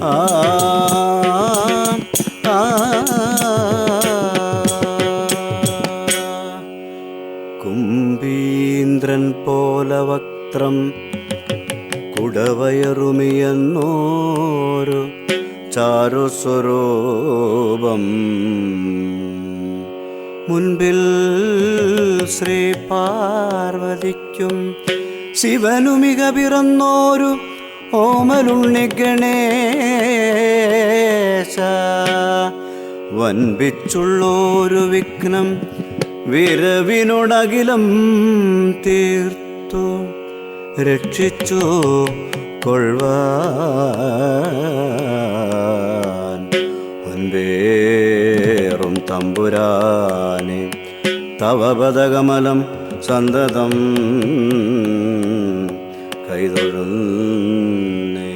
ആ കുംഭീന്ദ്രൻ പോല വക്ത്രം കുടവയറുമിയെന്നോരു ചാരുസ്വരൂപം മുൻപിൽ ശ്രീ പാർവതിക്കും ശിവനുമിക പിറന്നോരു ഓമലുണ്ണി ഗണേശ വൻപിച്ചുള്ളോരു വിഘ്നം വിരവിനോടകിലം തീർത്തു രക്ഷിച്ചു കൊള്ളുവാൻ ഒൻപേറും തമ്പുരാനെ തവ പദകമലം സന്തതം കൈതൊഴുന്നേ.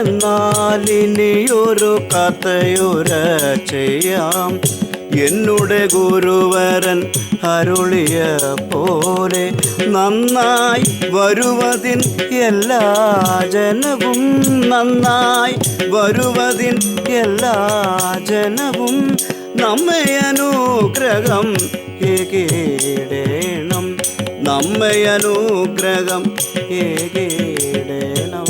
എന്നാൽ ഇനിയൊരു കഥയുര ചെയ്യാം. എന്നുടെ ഗുരുവരൻ അരുളിയ പോലെ നന്നായി വരുവതിൻ എല്ലാ ജനവും, നന്നായി വരുവതിൻ എല്ലാ ജനവും നമ്മെ അനുഗ്രഹം ഏകീടേണം, നമ്മെ അനുഗ്രഹം ഏകീടേണം.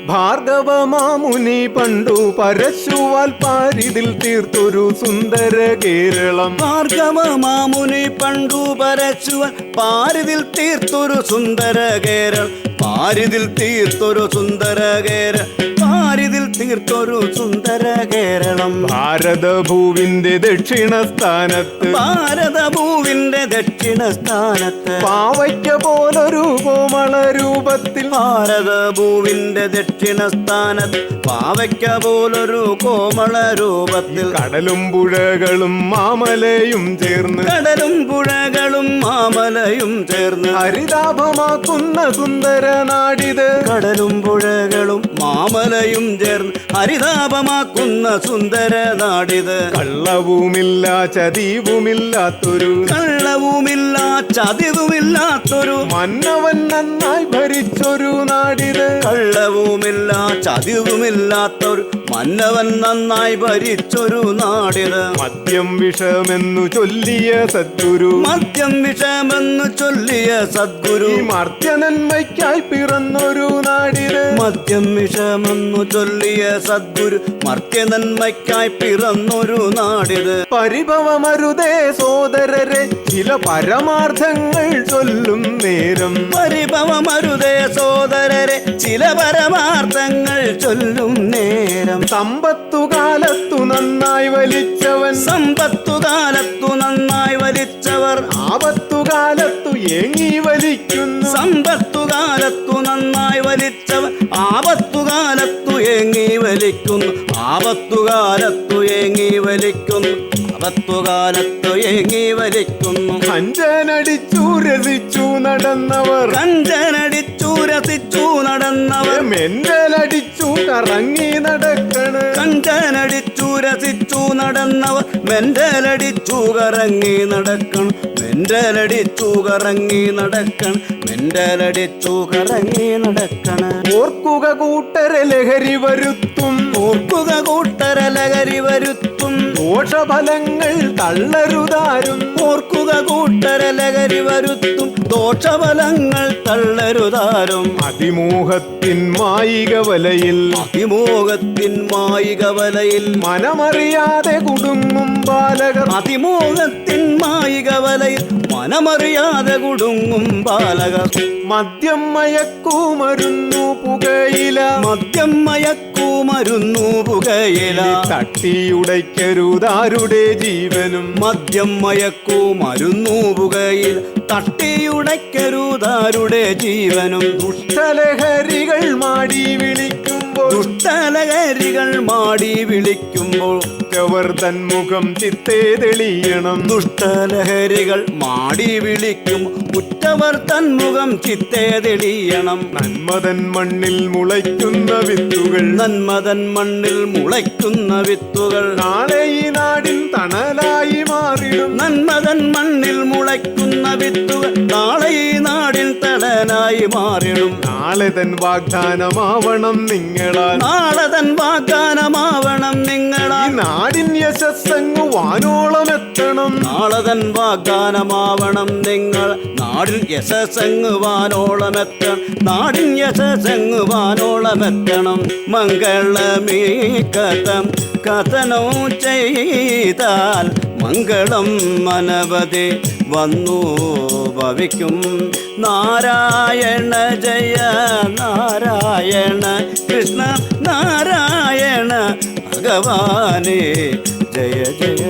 ഭാർഗവമാമുനി പണ്ടു പരശുവാൽ പാരിതിൽ തീർത്തൊരു സുന്ദര കേരളം. ഭാർഗവമാമുനി പണ്ടു പരശുവാൽ പാരിതിൽ തീർത്തൊരു സുന്ദര കേരളം, പാരിതിൽ തീർത്തൊരു സുന്ദര കേരളം, പാരിതിൽ തീർത്തൊരു സുന്ദര കേരളം. ഭാരതഭൂവിന്റെ ദക്ഷിണ സ്ഥാനത്ത്, ഭാരതഭൂവിന്റെ ദക്ഷിണ സ്ഥാനത്ത് പാവയ്ക്ക പോലൊരു കോമള രൂപത്തിൽ, ഭാരതഭൂവിന്റെ ദക്ഷിണ സ്ഥാനത്ത് പാവയ്ക്ക പോലൊരു കോമള രൂപത്തിൽ കടലും പുഴകളും മാമലയും ചേർന്ന്, കടലും പുഴകളും മാമലയും ചേർന്ന് ഹരിതാഭമാക്കുന്ന സുന്ദര നാടിത്. കടലും പുഴകളും മാമലയും ചേർന്ന് ഹരിതാപമാക്കുന്ന സുന്ദര നാടിത്. കള്ളവുമില്ല ചതിവുമില്ലാത്തൊരു, കള്ളവുമില്ല ചതിവുമില്ലാത്തൊരു മന്നവൻ നന്നായി ഭരിച്ചൊരു നാടിത്. കള്ളവുമില്ല ചതിവുമില്ലാത്തൊരു മന്നവൻ നന്നായി ഭരിച്ചൊരു നാടിത്. മദ്യം വിഷമെന്നു ചൊല്ലിയ സദ്ഗുരു, മദ്യം വിഷമെന്നു ചൊല്ലിയ സദ്ഗുരു മർത്യനന്മയ്ക്കായി പിറന്നൊരു നാടിത്. മദ്യം വിഷമെന്നു ചൊല്ലിയ സദ്ഗുരു മർത്യനന്മയ്ക്കായി പിറന്നൊരു നാടിത്. പരിഭവമരുതേ സോദരരെ ചില പരമാർത്ഥങ്ങൾ ചൊല്ലും നേരം, പരിഭവമരുതേ സോദരരെ ചില പരമാർത്ഥങ്ങൾ ചൊല്ലും നേരം. സമ്പത്തുകാലത്തു നന്നായി വലിച്ചവൻ, സമ്പത്തുകാലത്തു നന്നായി വലിച്ചവർ ആപത്തുകാലത്തു ഏങ്ങി വലിക്കുന്നു. സമ്പത്തുകാലത്തു നന്നായി വലിച്ചവർ ആപത്തുകാലത്തു ഏങ്ങി വലിക്കുന്നു, ആപത്തുകാലത്തു ഏങ്ങി വലിക്കുന്നു, ആപത്തുകാലത്തു ഏങ്ങി വലിക്കുന്നു. കഞ്ചനടിച്ചു രസിച്ചു നടന്നവർ, കഞ്ചനടിച്ചു രസിച്ചു നടന്നവർ മെന്റലടിച്ചു കറങ്ങി നടക്കണ്. കഞ്ചനടിച്ചു രസിച്ചു നടന്നവർ മെന്റലടിച്ചു കറങ്ങി നടക്കണം, മെന്റലടിച്ചു കറങ്ങി നടക്കണം, മെന്റലടിച്ചു കറങ്ങി നടക്കണം. ഓർക്കുക കൂട്ടരെ ലഹരി വരുത്തും, ഓർക്കുക കൂട്ടര ലഹരി വരുത്തും ദോഷഫലങ്ങൾ തള്ളരുതാരും. ഓർക്കുക കൂട്ടര ലഹരി വരുത്തും ദോഷഫലങ്ങൾ തള്ളരുതാരും. അതിമോഹത്തിൻ മായിക വലയിൽ, അതിമോഹത്തിൻ മായിക വലയിൽ മനമറിയാതെ കുടുങ്ങും ബാലകർ. അതിമോഹത്തിൻ മായിക വലയിൽ മനമറിയാതെ കുടുങ്ങും ബാലകർ. മദ്യം മയക്കുമരുന്നു പുകയില, മദ്യം മയക്കുമരുന്നു പുകയില തട്ടിയുടയ്ക്കരുതാരുടെ ജീവനും. മദ്യം മയക്കുമരുന്നു പുകയിൽ തട്ടിയുടയ്ക്കരുതാരുടെ ജീവനും. ദുഷ്ടലഹരികൾ മാടി വിളിക്കുമ്പോൾ, ദുഷ്ടലഹരികൾ മാടി വിളിക്കുമ്പോൾ അവർ തന്മുഖം ചിത്തേ തെളിയണം. ദുഷ്ടലഹരികൾ മാടി വിളിക്കും ഉറ്റവർ തന്മുഖം ചിത്തേ തെളിയണം. നന്മതൻ മണ്ണിൽ മുളയ്ക്കുന്ന വിത്തുകൾ, നന്മതൻ മണ്ണിൽ മുളയ്ക്കുന്ന വിത്തുകൾ നാളെ ഈ നാടിൻ തണലായി മാറിടും. നന്മ മാറിടും. നാളെ തൻ വാഗ്ദാനമാവണം നിങ്ങളാൽ, നാളെ തൻ വാഗ്ദാനമാവണം നിങ്ങളാൽ. നാടിൻ യശസ്സങ്ങു വാനോളം എത്തണം. നാളെ തൻ വാഗ്ദാനമാവണം നിങ്ങൾ, നാടിൻ യശസ്സെങ്ങുവാനോളമെത്തണം. നാടിൻ യശസ്സെങ്ങുവാനോളമെത്തണം. മംഗളമീ കഥനം ചെയ്താൽ മംഗളം അനവധി വന്നു ഭവിക്കും. നാരായണ ജയ നാരായണ കൃഷ്ണ നാരായണ ഭഗവാനേ ജയ ജയ.